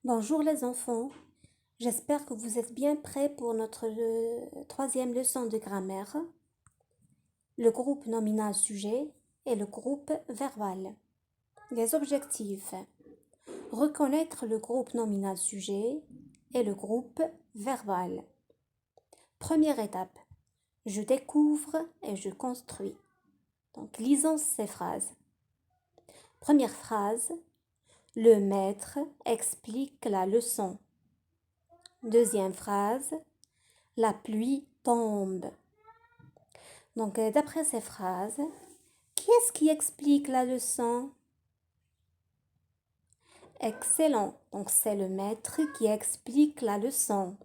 Bonjour les enfants, j'espère que vous êtes bien prêts pour notre troisième leçon de grammaire, le groupe nominal sujet et le groupe verbal. Les objectifs: reconnaître le groupe nominal sujet et le groupe verbal. Première étape, je découvre et je construis. Donc lisons ces phrases. Première phrase, le maître explique la leçon. Deuxième phrase, la pluie tombe. Donc, d'après ces phrases, qui est-ce qui explique la leçon? Excellent. Donc, c'est le maître qui explique la leçon.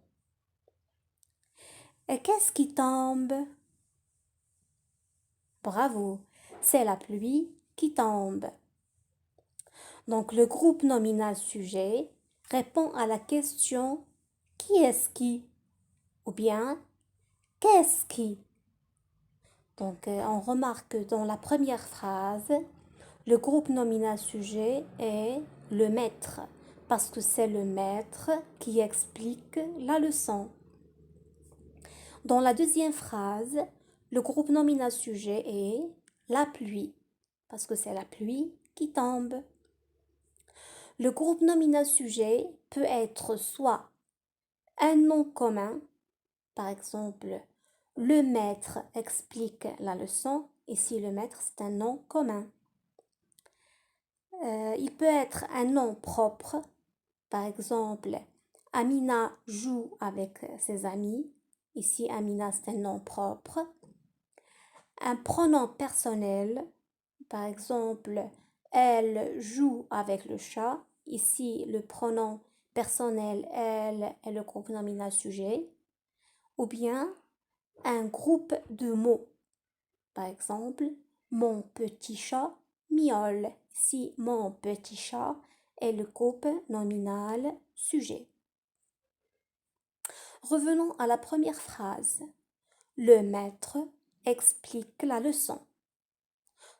Et qu'est-ce qui tombe? Bravo. C'est la pluie qui tombe. Donc, le groupe nominal sujet répond à la question qui est-ce qui? Ou bien qu'est-ce qui? Donc, on remarque dans la première phrase, le groupe nominal sujet est le maître, parce que c'est le maître qui explique la leçon. Dans la deuxième phrase, le groupe nominal sujet est la pluie, parce que c'est la pluie qui tombe. Le groupe nominal sujet peut être soit un nom commun, par exemple, le maître explique la leçon. Ici, le maître, c'est un nom commun. Il peut être un nom propre. Par exemple, Amina joue avec ses amis. Ici, Amina, c'est un nom propre. Un pronom personnel. Par exemple, elle joue avec le chat. Ici, le pronom personnel, elle, est le groupe nominal sujet. Ou bien, un groupe de mots. Par exemple, mon petit chat miaule. Ici, mon petit chat est le groupe nominal sujet. Revenons à la première phrase. Le maître explique la leçon.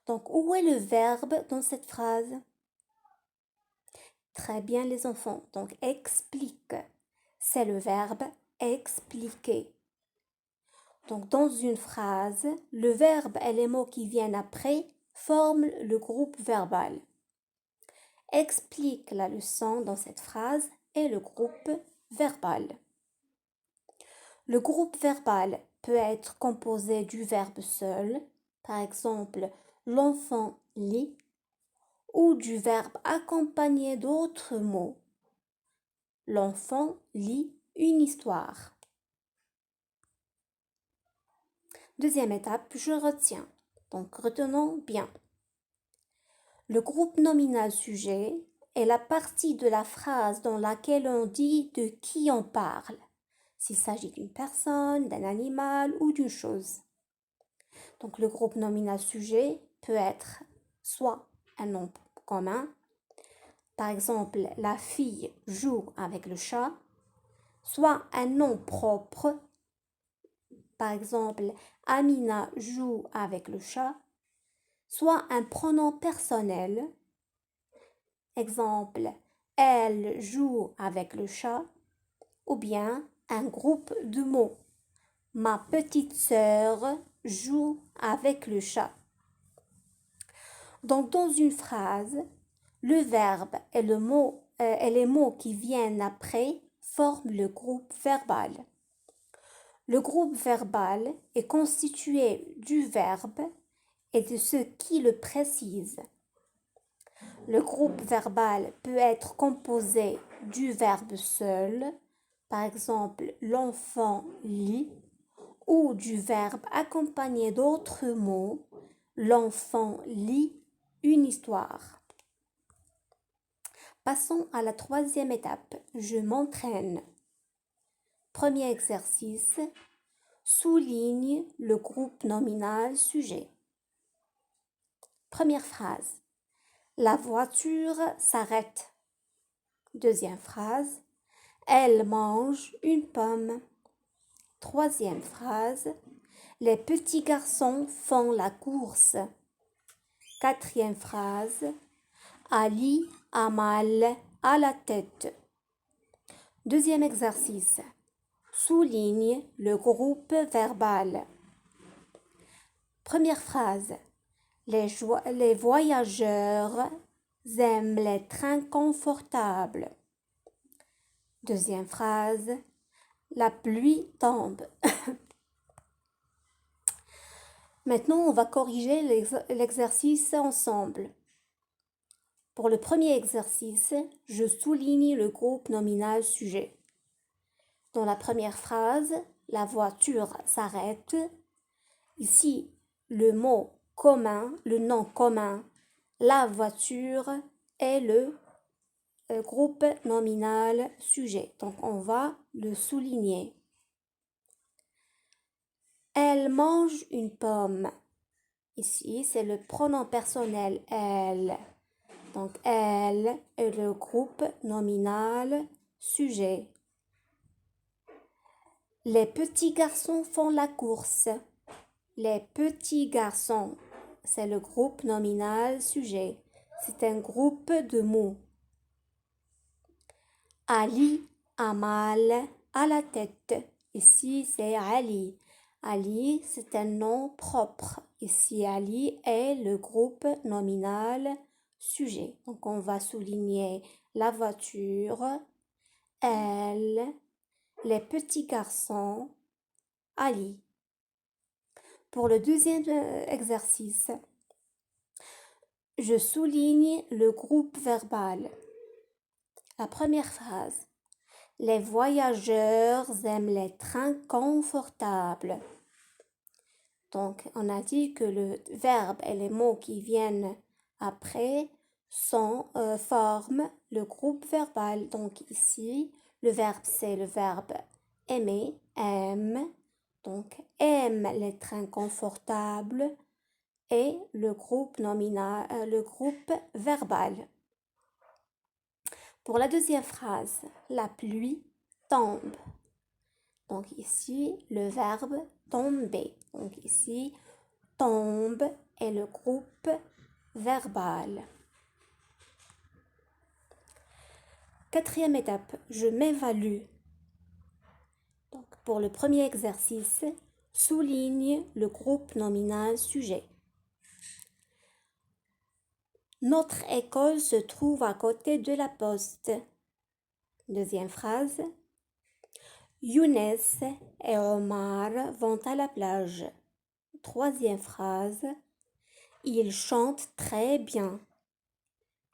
Donc, où est le verbe dans cette phrase? Très bien les enfants. Donc, explique. C'est le verbe expliquer. Donc, dans une phrase, le verbe et les mots qui viennent après forment le groupe verbal. Explique la leçon dans cette phrase est le groupe verbal. Le groupe verbal peut être composé du verbe seul, par exemple, l'enfant lit, ou du verbe accompagné d'autres mots. L'enfant lit une histoire. Deuxième étape, je retiens. Donc, retenons bien. Le groupe nominal sujet est la partie de la phrase dans laquelle on dit de qui on parle, s'il s'agit d'une personne, d'un animal ou d'une chose. Donc, le groupe nominal sujet peut être soit un nom commun, par exemple, la fille joue avec le chat, soit un nom propre, par exemple, Amina joue avec le chat, soit un pronom personnel, exemple, elle joue avec le chat, ou bien un groupe de mots. Ma petite sœur joue avec le chat. Donc, dans une phrase, le verbe et les mots qui viennent après forment le groupe verbal. Le groupe verbal est constitué du verbe et de ce qui le précise. Le groupe verbal peut être composé du verbe seul, par exemple l'enfant lit, ou du verbe accompagné d'autres mots, l'enfant lit une histoire. Passons à la troisième étape, je m'entraîne. Premier exercice, souligne le groupe nominal sujet. Première phrase, la voiture s'arrête. Deuxième phrase, elle mange une pomme. Troisième phrase, les petits garçons font la course. Quatrième phrase, Ali a mal à la tête. Deuxième exercice. Souligne le groupe verbal. Première phrase. Les voyageurs aiment les trains confortables. Deuxième phrase. La pluie tombe. Maintenant, on va corriger l'exercice ensemble. Pour le premier exercice, je souligne le groupe nominal sujet. Dans la première phrase, la voiture s'arrête. Ici, le mot commun, le nom commun, la voiture est le groupe nominal sujet. Donc, on va le souligner. Elle mange une pomme. Ici, c'est le pronom personnel elle. Donc, elle est le groupe nominal sujet. Les petits garçons font la course. Les petits garçons, c'est le groupe nominal sujet. C'est un groupe de mots. Ali a mal à la tête. Ici, c'est Ali. Ali, c'est un nom propre. Ici, Ali est le groupe nominal sujet. Donc, on va souligner la voiture, elle, les petits garçons, Ali. Pour le deuxième exercice, je souligne le groupe verbal. La première phrase. Les voyageurs aiment les trains confortables. Donc, on a dit que le verbe et les mots qui viennent après forment le groupe verbal. Donc, ici, le verbe, c'est le verbe aimer, aime. Donc, aime les trains confortables et le groupe nominal, le groupe verbal. Pour la deuxième phrase, la pluie tombe. Donc ici, le verbe tomber. Donc ici, tombe est le groupe verbal. Quatrième étape, je m'évalue. Donc pour le premier exercice, souligne le groupe nominal sujet. Notre école se trouve à côté de la poste. Deuxième phrase. Younes et Omar vont à la plage. Troisième phrase. Ils chantent très bien.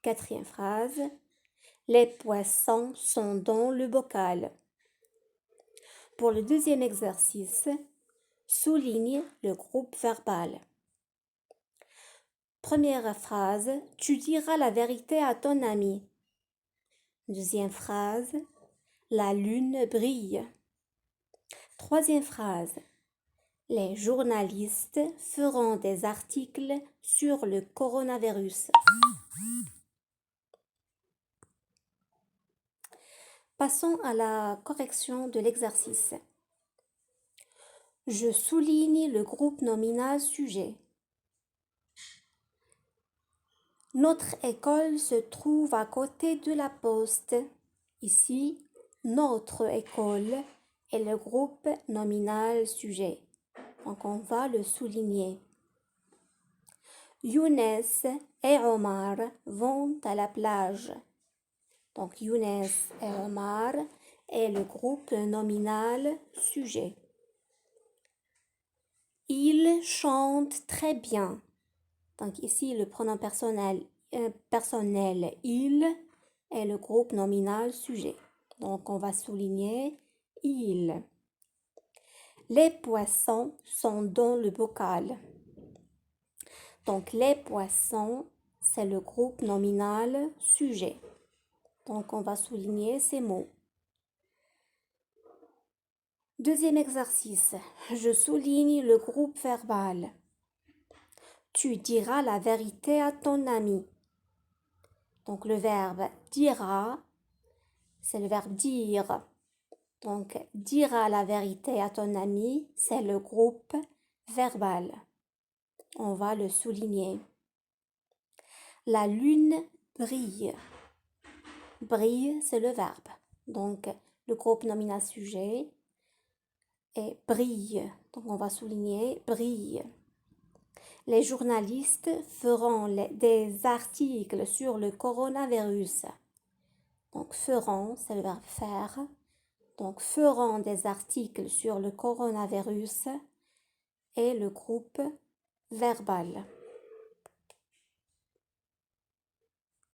Quatrième phrase. Les poissons sont dans le bocal. Pour le deuxième exercice, souligne le groupe verbal. Première phrase, tu diras la vérité à ton ami. Deuxième phrase, la lune brille. Troisième phrase, les journalistes feront des articles sur le coronavirus. Passons à la correction de l'exercice. Je souligne le groupe nominal sujet. Notre école se trouve à côté de la poste. Ici, notre école est le groupe nominal sujet. Donc, on va le souligner. Younes et Omar vont à la plage. Donc, Younes et Omar est le groupe nominal sujet. Ils chantent très bien. Donc ici, le pronom personnel il est le groupe nominal sujet. Donc on va souligner il. Les poissons sont dans le bocal. Donc les poissons, c'est le groupe nominal sujet. Donc on va souligner ces mots. Deuxième exercice, je souligne le groupe verbal. Tu diras la vérité à ton ami. Donc le verbe dira, c'est le verbe dire. Donc dira la vérité à ton ami, c'est le groupe verbal. On va le souligner. La lune brille. Brille, c'est le verbe. Donc le groupe nominal sujet est brille. Donc on va souligner brille. Les journalistes feront des articles sur le coronavirus. Donc feront, c'est le verbe faire. Donc feront des articles sur le coronavirus et le groupe verbal.